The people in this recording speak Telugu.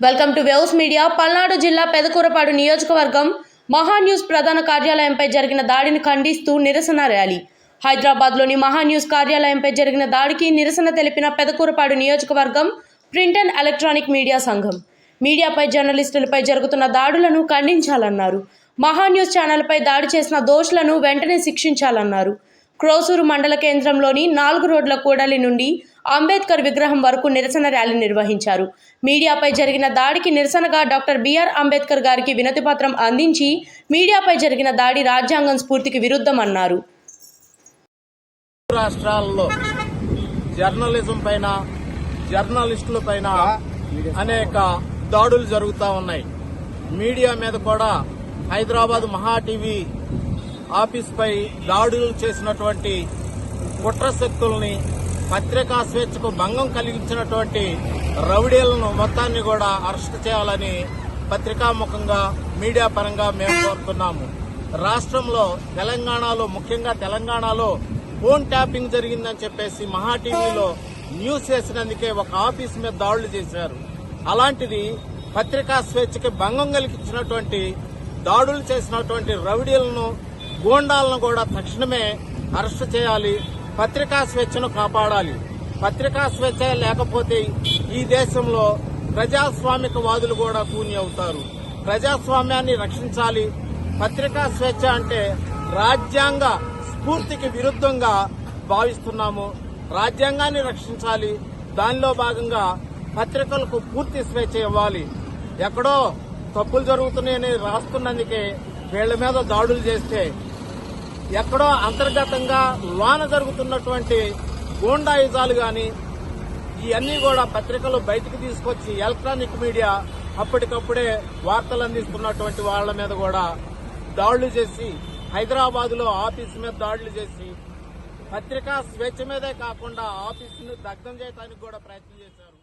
Welcome to waves media. Palnadu జిల్లా పెదకూరపాడు నియోజకవర్గం మహాన్యూస్ ప్రధాన కార్యాలయంపై జరిగిన దాడిని ఖండిస్తూ నిరసన ర్యాలీ. హైదరాబాద్లోని మహాన్యూస్ కార్యాలయంపై జరిగిన దాడికి నిరసన తెలిపిన పెదకూరపాడు నియోజకవర్గం ప్రింట్ అండ్ ఎలక్ట్రానిక్ మీడియా సంఘం మీడియాపై జర్నలిస్టులపై జరుగుతున్న దాడులను ఖండించాలన్నారు. మహాన్యూస్ ఛానల్పై దాడి చేసిన దోషులను వెంటనే శిక్షించాలన్నారు. క్రోసూరు మండల కేంద్రంలోని 4 రోడ్ల కూడలి నుండి అంబేద్కర్ విగ్రహం వరకు నిరసన ర్యాలీ నిర్వహించారు. మీడియాపై జరిగిన దాడికి నిరసనగా డాక్టర్ బిఆర్ అంబేద్కర్ గారికి వినతిపత్రం అందించి మీడియాపై జరిగిన దాడి రాజ్యాంగం స్ఫూర్తికి విరుద్ధమన్నారు. రాష్ట్రాల్లో జర్నలిజం పైన, జర్నలిస్టుల పైన అనేక దాడులు జరుగుతూ ఉన్నాయి. మీడియా మీద కూడా హైదరాబాద్ మహా టీవీ ఆఫీస్ పై దాడులు చేసినటువంటి కుట్ర శక్తుల్ని, పత్రికా స్వేచ్ఛకు భంగం కలిగించినటువంటి రౌడీలను మొత్తాన్ని కూడా అరెస్ట్ చేయాలని పత్రికాముఖంగా, మీడియా పరంగా మేము కోరుతున్నాము. రాష్ట్రంలో తెలంగాణలో, ముఖ్యంగా తెలంగాణలో ఫోన్ ట్యాపింగ్ జరిగిందని చెప్పేసి మహా టీవీలో న్యూస్ వేసినందుకే ఒక ఆఫీస్ మీద దాడులు చేశారు. అలాంటిది పత్రికా స్వేచ్ఛకి భంగం కలిగించినటువంటి దాడులు చేసినటువంటి రౌడీలను, గూండాలను కూడా తక్షణమే అరెస్ట్ చేయాలి. పత్రికా స్వేచ్ఛను కాపాడాలి. పత్రికా స్వేచ్ఛ లేకపోతే ఈ దేశంలో ప్రజాస్వామికవాదులు కూడా కూని అవుతారు. ప్రజాస్వామ్యాన్ని రక్షించాలి. పత్రికా స్వేచ్ఛ అంటే రాజ్యాంగ స్ఫూర్తికి విరుద్ధంగా భావిస్తున్నాము. రాజ్యాంగాన్ని రక్షించాలి. దానిలో భాగంగా పత్రికలకు పూర్తి స్వేచ్ఛ ఇవ్వాలి. ఎక్కడో తప్పులు జరుగుతున్నాయని రాస్తున్నందుకే వీళ్ల మీద దాడులు చేస్తే, ఎక్కడో అంతర్గతంగా లోన జరుగుతున్నటువంటి గూండాయుజాలు గాని ఇవన్నీ కూడా పత్రికలు బయటకు తీసుకొచ్చి ఎలక్ట్రానిక్ మీడియా అప్పటికప్పుడే వార్తలు అందిస్తున్నటువంటి వాళ్ల మీద కూడా దాడులు చేసి, హైదరాబాద్ లో ఆఫీసు మీద దాడులు చేసి పత్రికా స్వేచ్ఛ మీదే కాకుండా ఆఫీసును దగ్ధం చేయడానికి కూడా ప్రయత్నం చేశారు.